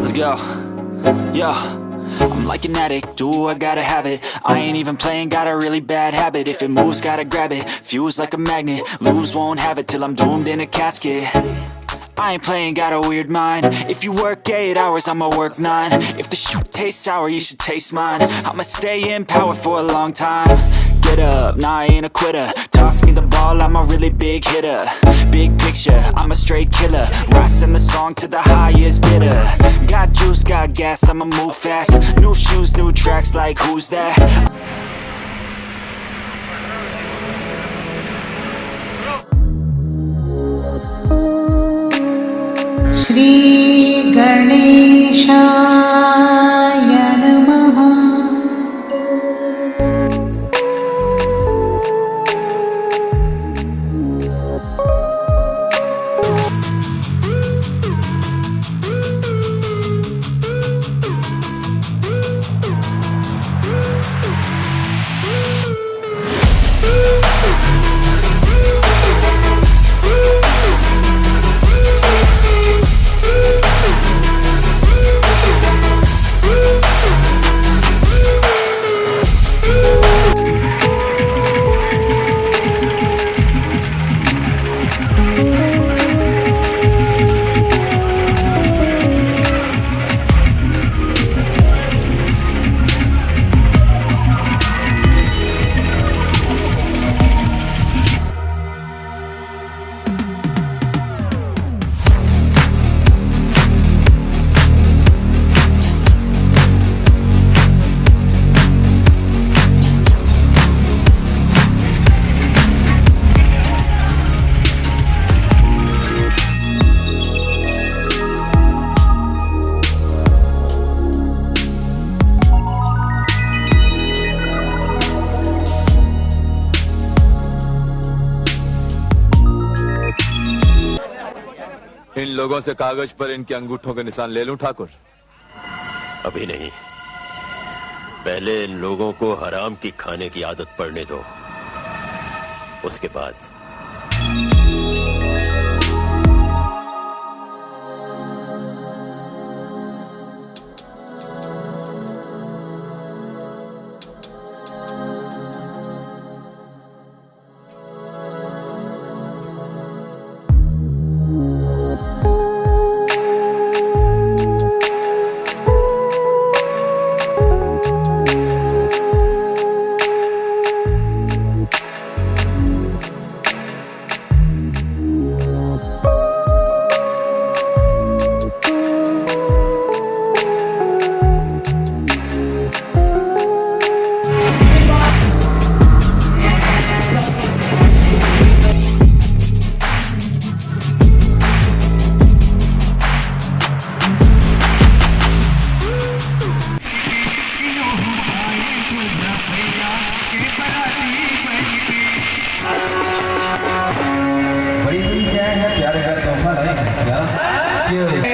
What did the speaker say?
Let's go. Yo, I'm like an addict, do I gotta have it. I ain't even playing, got a really bad habit. If it moves, gotta grab it, fuse like a magnet. Lose, won't have it till I'm doomed in a casket. I ain't playing, got a weird mind. If you work 8 hours, I'ma work 9. If the shit tastes sour, you should taste mine. I'ma stay in power for a long time. Get up, nah, I ain't a quitter. Toss me the ball, I'm a really big hitter. Big picture, I'm a straight killer. Rising the song to the highest bidder. Got juice, got gas, I'ma move fast. New shoes, new tracks, like who's that? Shri Ganeshaya Namaha. इन लोगों से कागज पर इनके अंगूठों के निशान ले लूं ठाकुर? अभी नहीं, पहले इन लोगों को हराम की खाने की आदत पड़ने दो, उसके बाद। बड़ी बड़ी क्या है, प्यार का तोहफा नहीं क्या?